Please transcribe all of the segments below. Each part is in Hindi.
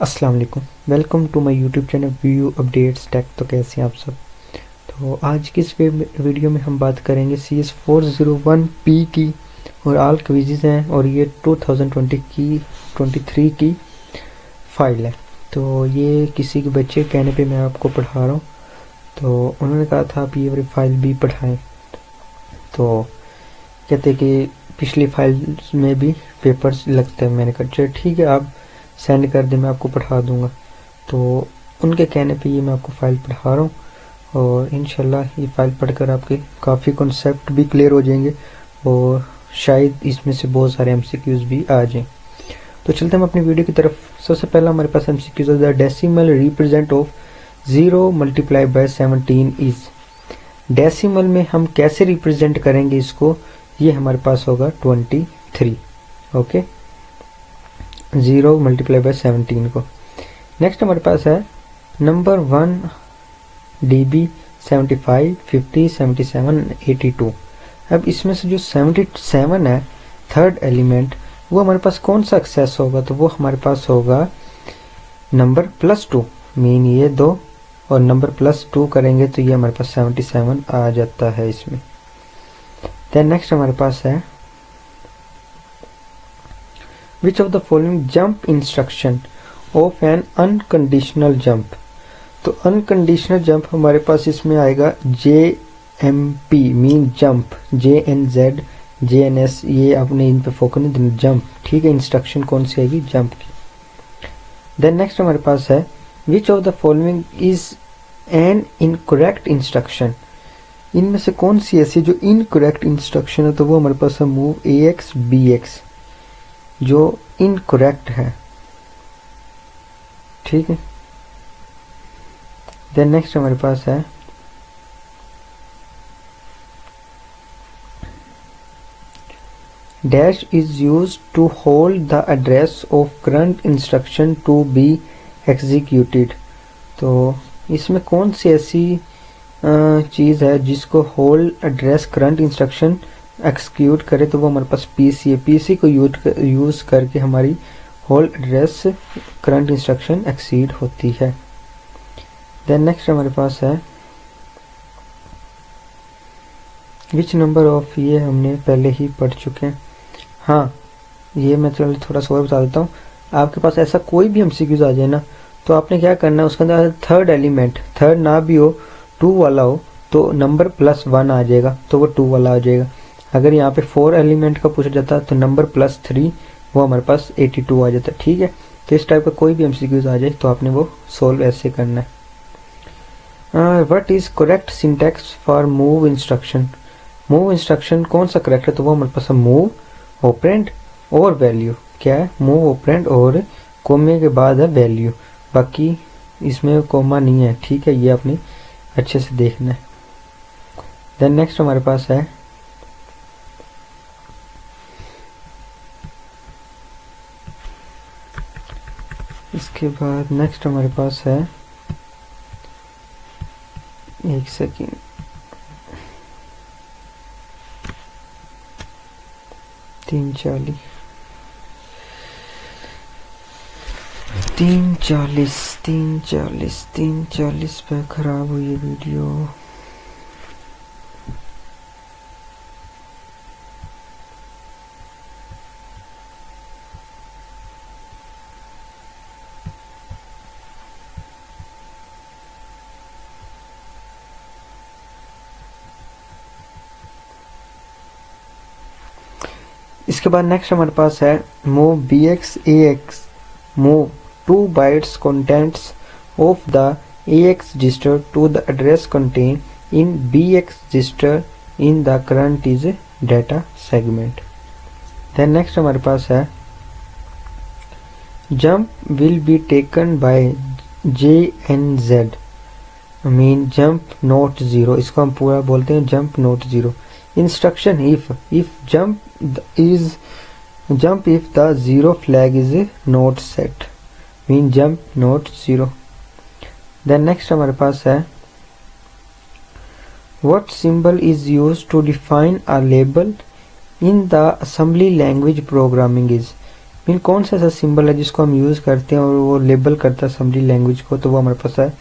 अस्सलाम वालेकुम, welcome to my YouTube channel view updates tech. तो कैसे हैं आप सब। तो आज की इस वीडियो में हम बात करेंगे CS401P की, और ऑल क्विज़ेस हैं, और ये 2023 की फ़ाइल है। तो ये किसी के बच्चे के कहने पे मैं आपको पढ़ा रहा हूँ। तो उन्होंने कहा था आप ये वाली फ़ाइल भी पढ़ाएं। तो कहते कि पिछली फाइल में भी पेपर्स लगते हैं। मैंने कहा चलो ठीक है, आप सेंड कर दें, मैं आपको पढ़ा दूंगा। तो उनके कहने पे ये मैं आपको फ़ाइल पढ़ा रहा हूँ, और इंशाल्लाह ये फ़ाइल पढ़कर आपके काफ़ी कॉन्सेप्ट भी क्लियर हो जाएंगे, और शायद इसमें से बहुत सारे MCQs भी आ जाएं। तो चलते हैं हम अपनी वीडियो की तरफ। सबसे पहला हमारे पास MCQs है, the decimal represent of 0 multiply by 17 is. Decimal में हम कैसे रिप्रेजेंट करेंगे इसको, ये हमारे पास होगा 23। ओके, 0 मल्टीप्लाई बाय 17 को। नेक्स्ट हमारे पास है नंबर 1 DB 75 50 77 82। अब इसमें से जो 77 है थर्ड एलिमेंट, वो हमारे पास कौन सा एक्सेस होगा, तो वो हमारे पास होगा नंबर +2। मीन ये दो और नंबर +2 करेंगे तो ये हमारे पास 77 आ जाता है इसमें। देन नेक्स्ट हमारे पास है which of the following jump instruction of N unconditional jump. तो अनकंडीशनल जंप हमारे पास इसमें आएगा JMP mean jump, JNZ JNS, ये आपने इन पे फोकस नहीं देना, जंप। ठीक है, इंस्ट्रक्शन कौन सी आएगी, जंप की। देन नेक्स्ट हमारे पास है which of the following is an incorrect instruction. इनमें से कौन सी ऐसी जो इनकरेक्ट इंस्ट्रक्शन है, तो वो हमारे पास है मूव AX BX, जो इनकरेक्ट है। ठीक है, देन नेक्स्ट हमारे पास है dash is used to hold the address of current instruction to be executed. तो इसमें कौन सी ऐसी चीज़ है जिसको hold address current instruction execute करे, तो वो हमारे पास PC है। PC को यूज करके हमारी hold address current instruction exceed होती है। देन नेक्स्ट हमारे पास है विच नंबर ऑफ, ये हमने पहले ही पढ़ चुके हैं। हाँ, ये मैं चलो थोड़ा सा और बता देता हूँ। आपके पास ऐसा कोई भी MCQs आ जाए ना, तो आपने क्या करना है, उसके अंदर थर्ड एलिमेंट, थर्ड ना भी हो, 2 वाला हो, तो नंबर +1 आ जाएगा, तो वो 2 वाला आ जाएगा। अगर यहाँ पे 4 एलिमेंट का पूछा जाता तो नंबर +3, वो हमारे पास 82 आ जाता। ठीक है, तो इस टाइप का कोई भी MCQs आ जाए तो आपने वो सोल्व ऐसे करना है। What is correct syntax for move instruction. Move instruction कौन सा करेक्ट है, तो वो हमारे पास है मूव ऑपरेंड और वैल्यू। क्या है, मूव ऑपरेंड और कोमे के बाद है वैल्यू, बाकी इसमें कोमा नहीं है। ठीक है, ये आपने अच्छे से देखना है। देन नेक्स्ट हमारे पास है इसके बाद नेक्स्ट हमारे पास है, एक सेकेंड, तीन चालीस पे खराब हुई है वीडियो। इसके बाद नेक्स्ट हमारे पास है move BX AX, move 2 bytes contents of the AX register to the address contained in BX register in the current is data segment। then next हमारे पास है jump will be taken by JNZ mean jump not 0, इसको हम पूरा बोलते हैं jump not 0। Instruction if jump if the 0 flag is not set mean jump not 0। Then next हमारे पास है what symbol is used to define a label in the assembly language programming is। Mean कौन सा ऐसा सिंबल है जिसको हम यूज़ करते हैं और वो लेबल करता है असेंबली लैंग्वेज को, तो वो हमारे पास है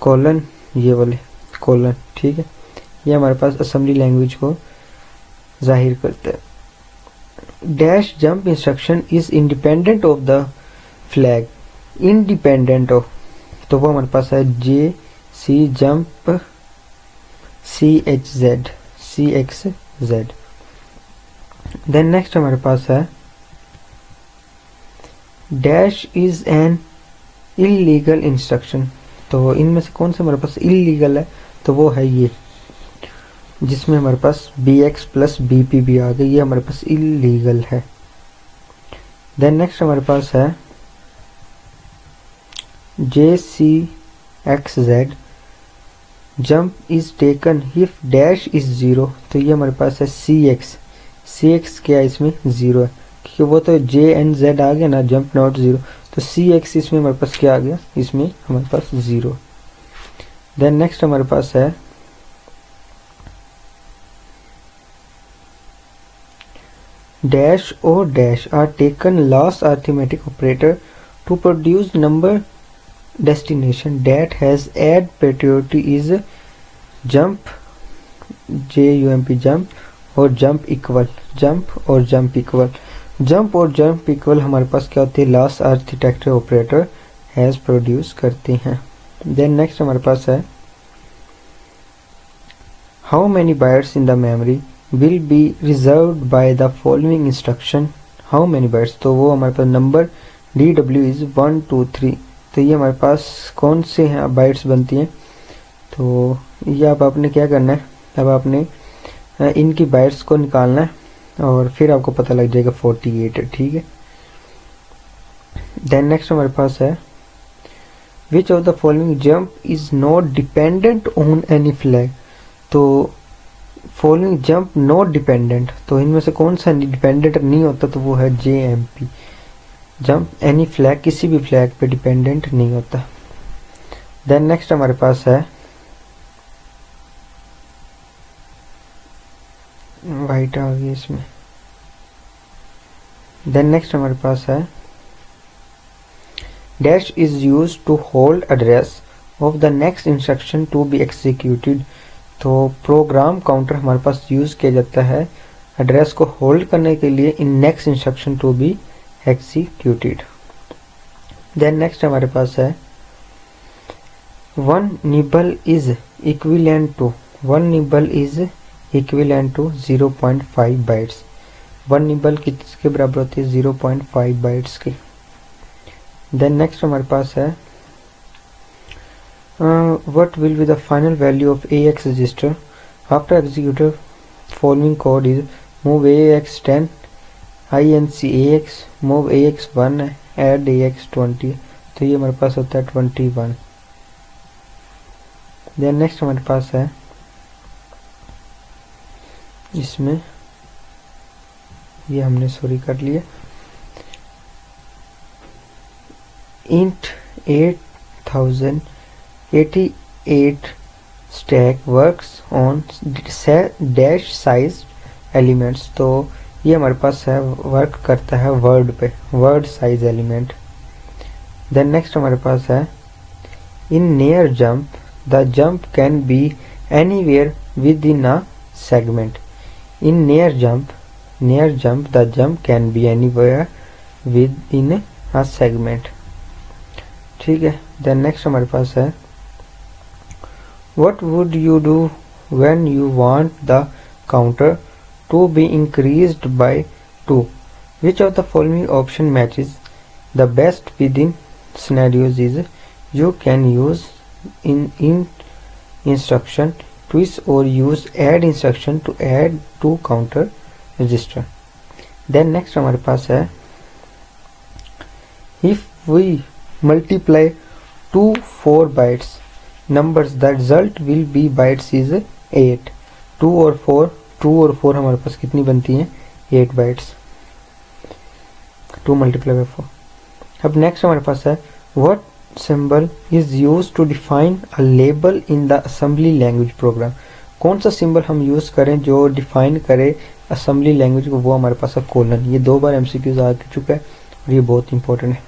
कॉलन, ये वाले कॉलन, ठीक है, ये हमारे पास असेंबली लैंग्वेज को जाहिर करता है। Dash jump instruction is independent of the flag, independent of, तो वो हमारे पास है जे सी जंप सी एक्स जेड। देन नेक्स्ट हमारे पास है dash is an illegal instruction, तो इनमें से कौन सा हमारे पास इलीगल है, तो वो है ये जिसमें हमारे पास B X plus B P भी आ गई, ये हमारे पास इलीगल है। देन नेक्स्ट हमारे पास है J C X Z jump is taken if dash is zero, तो ये हमारे पास है सी एक्स क्या है इसमें ज़ीरो है, क्योंकि वो तो जे एन जेड आ गया ना, जंप नॉट ज़ीरो, तो सी एक्स इसमें हमारे पास क्या आ गया, इसमें हमारे पास ज़ीरो। देन नेक्स्ट हमारे पास है डैश और dash are taken last arithmetic operator to produce number destination that has add priority is jump JUMP jump और जंप इक्वल, जंप और जंप इक्वल, जंप और जंप इक्वल हमारे पास क्या होते हैं, last architecture operator has produce करते हैं। देन नेक्स्ट हमारे पास है how many bytes in the memory will be reserved by the following instruction, how many bytes, तो वो हमारे पास नंबर DW इज 1 2 3, तो ये हमारे पास कौन से हैं बाइट्स बनती हैं, तो ये अब आपने क्या करना है, अब आपने इनकी बाइट्स को निकालना है और फिर आपको पता लग जाएगा 48 है, ठीक है। देन नेक्स्ट हमारे पास है which of the following jump is not dependent on any flag, तो फॉलोइंग जंप नॉट डिपेंडेंट, तो इनमें से कौन सा डिपेंडेंट नहीं होता, तो वो है JMP जंप एनी फ्लैग, किसी भी फ्लैग पे डिपेंडेंट नहीं होता। देन नेक्स्ट हमारे पास है वाइट आ गई इसमें। देन नेक्स्ट हमारे पास है dash is use to hold address of the next instruction to be executed, तो प्रोग्राम काउंटर हमारे पास यूज किया जाता है एड्रेस को होल्ड करने के लिए in next instruction to be executed. Then next हमारे पास है one nibble is equivalent to 0.5 bytes, one nibble किसके बराबर होती है 0.5 बाइट्स की। देन नेक्स्ट हमारे पास है what will be the final value of AX register after executed following code is move AX 10 INC AX move AX 1 add AX 20, तो ये हमारे पास होता है 21। देन नेक्स्ट हमारे पास है इसमें ये हमने सॉरी कर लिया int 8088 stack works on dash size elements, तो ये हमारे पास है वर्क करता है वर्ड पे, word size element. Then next हमारे पास है in near jump the jump can be anywhere within a segment, in near jump the jump can be anywhere within a segment, ठीक है। देन नेक्स्ट हमारे पास है what would you do when you want the counter to be increased by 2, which of the following option matches the best within scenarios is you can use in instruction twist or use add instruction to add to counter register। then next हमारे पास है if we multiply 2 4 bytes numbers the result will be bytes is 8, 2 और 4 हमारे पास कितनी बनती हैं 8 bytes, 2 multiplied by 4। अब नेक्स्ट हमारे पास है what symbol is used to define a label in the assembly language program, कौन सा सिंबल हम यूज करें जो डिफाइन करे असेंबली लैंग्वेज को, वो हमारे पास है कोलन। ये 2 बार MCQs आ चुका है और ये बहुत इंपॉर्टेंट है।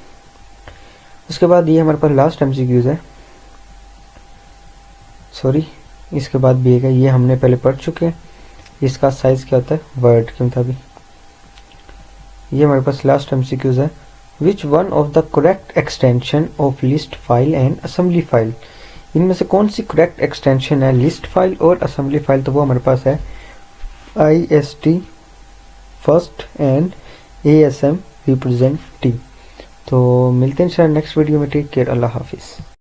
उसके बाद ये हमारे पास लास्ट MCQs है, सॉरी इसके बाद भी है, ये हमने पहले पढ़ चुके हैं। इसका साइज क्या होता है वर्ड के मुताबिक। ये हमारे पास लास्ट MCQs है। Which one of the correct extension of list file and assembly file, इनमें से कौन सी करेक्ट एक्सटेंशन है लिस्ट फाइल और असेंबली फाइल, तो वो हमारे पास है IST first and ASM represent T। तो मिलते हैं नेक्स्ट वीडियो में, टेक केयर, अल्लाह हाफिज़।